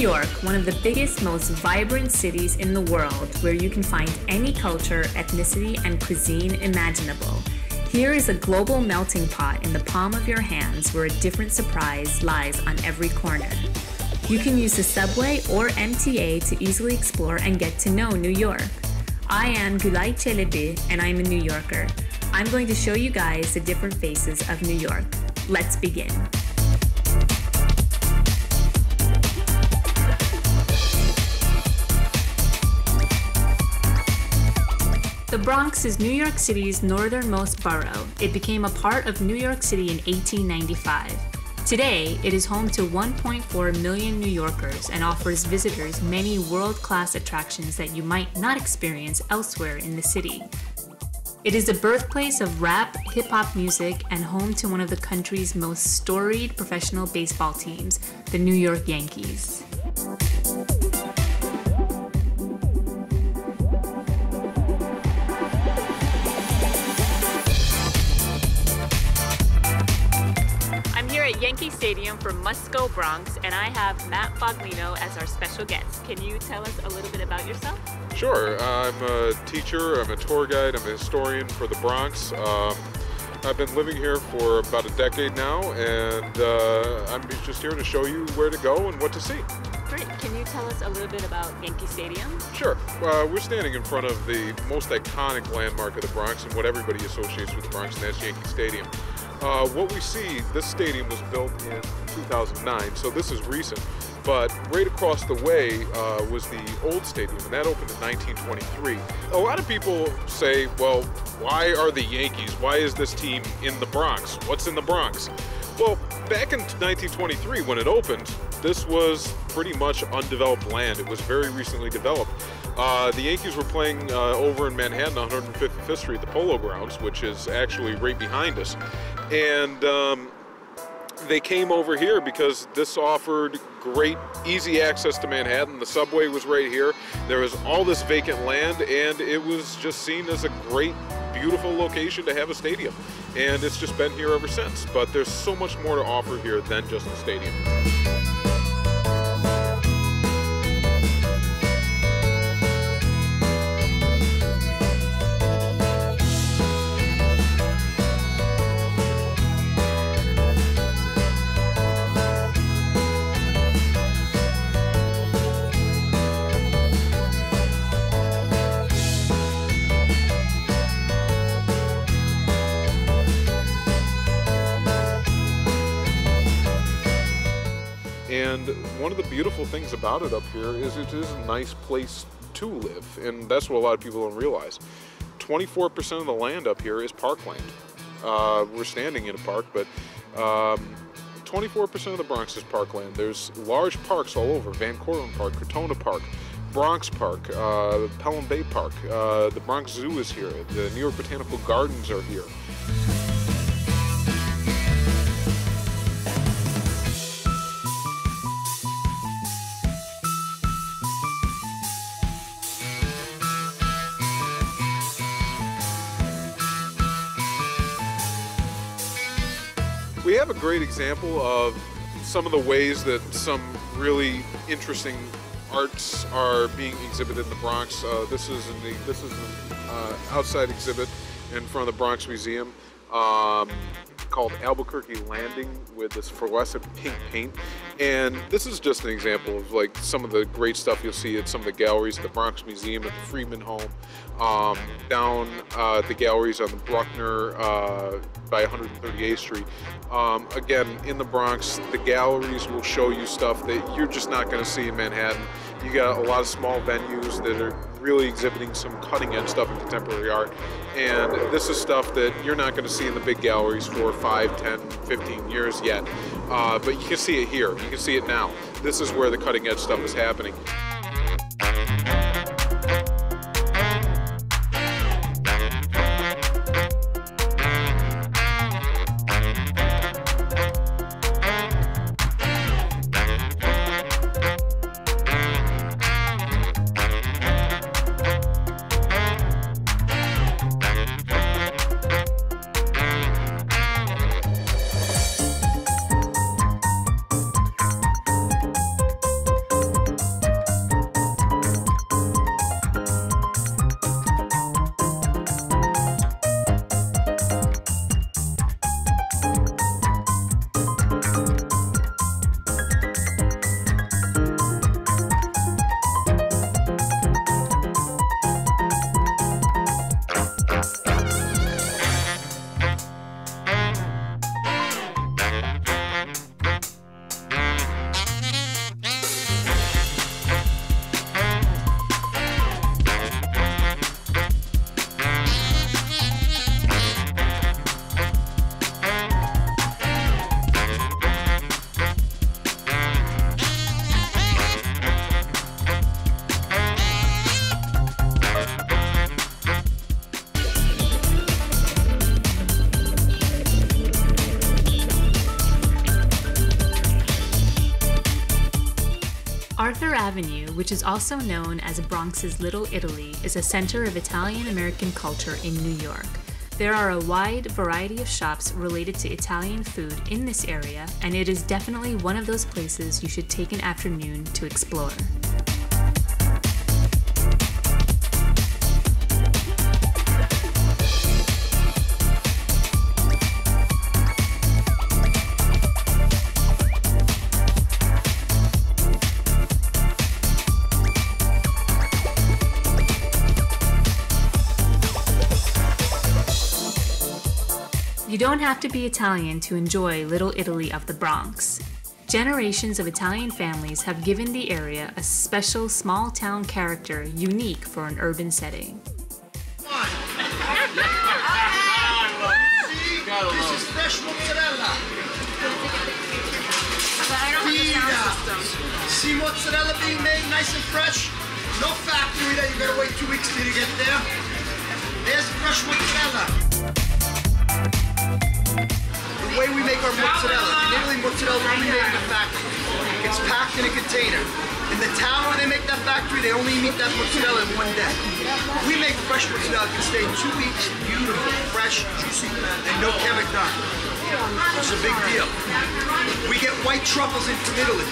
York, one of the biggest, most vibrant cities in the world, where you can find any culture, ethnicity, and cuisine imaginable. Here is a global melting pot in the palm of your hands where a different surprise lies on every corner. You can use the subway or MTA to easily explore and get to know New York. I am Gulay Çelebi, and I'm a New Yorker. I'm going to show you guys the different faces of New York. Let's begin. The Bronx is New York City's northernmost borough. It became a part of New York City in 1895. Today, it is home to 1.4 million New Yorkers and offers visitors many world-class attractions that you might not experience elsewhere in the city. It is the birthplace of rap, hip-hop music, and home to one of the country's most storied professional baseball teams, the New York Yankees. At Yankee Stadium for Must Go Bronx, and I have Matt Foglino as our special guest. Can you tell us a little bit about yourself? Sure. I'm a teacher, I'm a tour guide, I'm a historian for the Bronx. I've been living here for about a decade now, and I'm just here to show you where to go and what to see. Great. Can you tell us a little bit about Yankee Stadium? Sure. We're standing in front of the most iconic landmark of the Bronx and what everybody associates with the Bronx, and that's Yankee Stadium. What we see, this stadium was built in 2009, so this is recent, but right across the way was the old stadium, and that opened in 1923. A lot of people say, well, why are the Yankees? Why is this team in the Bronx? What's in the Bronx? Well, back in 1923, when it opened, this was pretty much undeveloped land. It was very recently developed. The Yankees were playing over in Manhattan, 155th Street, the Polo Grounds, which is actually right behind us. And they came over here because this offered great, easy access to Manhattan. The subway was right here. There was all this vacant land, and it was just seen as a great, beautiful location to have a stadium. And it's just been here ever since. But there's so much more to offer here than just the stadium. And one of the beautiful things about it up here is it is a nice place to live, and that's what a lot of people don't realize. 24% of the land up here is parkland. We're standing in a park, but 24% of the Bronx is parkland. There's large parks all over: Van Cortlandt Park, Crotona Park, Bronx Park, Pelham Bay Park. The Bronx Zoo is here. The New York Botanical Gardens are here. We have a great example of some of the ways that some really interesting arts are being exhibited in the Bronx. This is an outside exhibit in front of the Bronx Museum called Albuquerque Landing with this fluorescent pink paint. And this is just an example of like some of the great stuff you'll see at some of the galleries at the Bronx Museum, at the Freedman Home, down the galleries on the Bruckner by 138th Street. Again, in the Bronx, the galleries will show you stuff that you're just not going to see in Manhattan. You got a lot of small venues that are really exhibiting some cutting-edge stuff in contemporary art. And this is stuff that you're not going to see in the big galleries for 5, 10, 15 years yet. But you can see it here. You can see it now. This is where the cutting-edge stuff is happening. Avenue, which is also known as Bronx's Little Italy, is a center of Italian-American culture in New York. There are a wide variety of shops related to Italian food in this area, and it is definitely one of those places you should take an afternoon to explore. You don't have to be Italian to enjoy Little Italy of the Bronx. Generations of Italian families have given the area a special small-town character unique for an urban setting. This is fresh mozzarella. See mozzarella being made nice and fresh? No factory that you gotta wait 2 weeks till you get there. There's fresh mozzarella. The way we make our mozzarella, in Italy, mozzarella is only made in a factory. It's packed in a container. In the town where they make that factory, they only eat that mozzarella in 1 day. We make fresh mozzarella that can stay 2 weeks, beautiful, fresh, juicy, and no chemical. It's a big deal. We get white truffles in from Italy,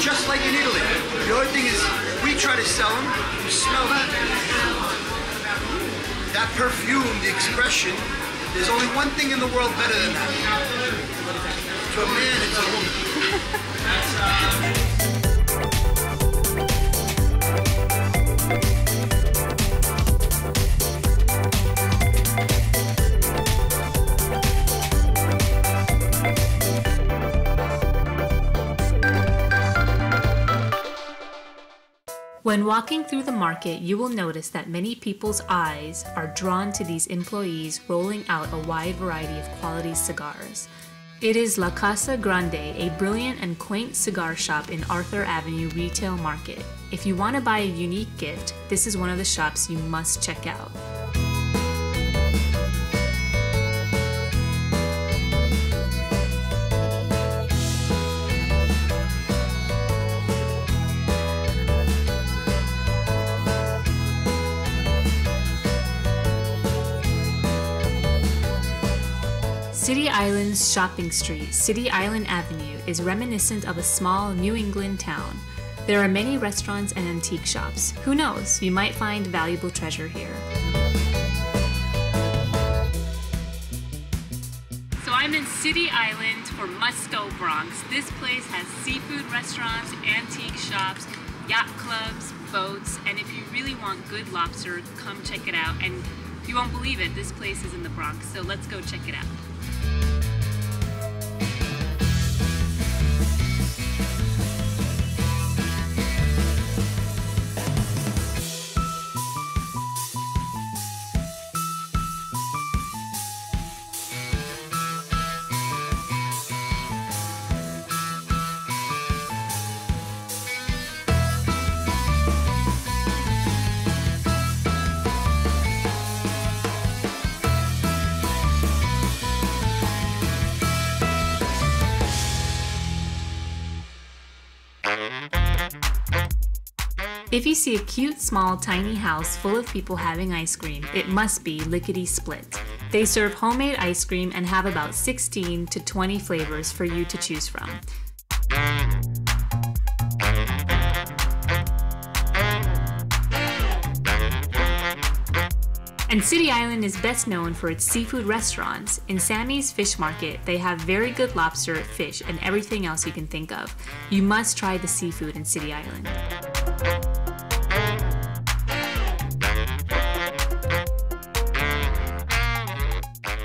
just like in Italy. The only thing is, we try to sell them, you smell that. That perfume, the expression, there's only one thing in the world better than that. To a man, it's a woman. When walking through the market, you will notice that many people's eyes are drawn to these employees rolling out a wide variety of quality cigars. It is La Casa Grande, a brilliant and quaint cigar shop in Arthur Avenue Retail Market. If you want to buy a unique gift, this is one of the shops you must check out. City Island's shopping street, City Island Avenue, is reminiscent of a small New England town. There are many restaurants and antique shops. Who knows, you might find valuable treasure here. So I'm in City Island for Must Go Bronx. This place has seafood restaurants, antique shops, yacht clubs, boats, and if you really want good lobster, come check it out. And you won't believe it, this place is in the Bronx, so let's go check it out. If you see a cute, small, tiny house full of people having ice cream, it must be Lickety Split. They serve homemade ice cream and have about 16 to 20 flavors for you to choose from. And City Island is best known for its seafood restaurants. In Sammy's Fish Market, they have very good lobster, fish, and everything else you can think of. You must try the seafood in City Island.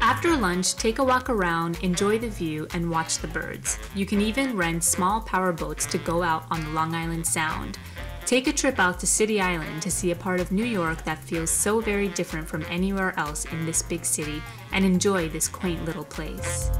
After lunch, take a walk around, enjoy the view, and watch the birds. You can even rent small power boats to go out on the Long Island Sound. Take a trip out to City Island to see a part of New York that feels so very different from anywhere else in this big city, and enjoy this quaint little place.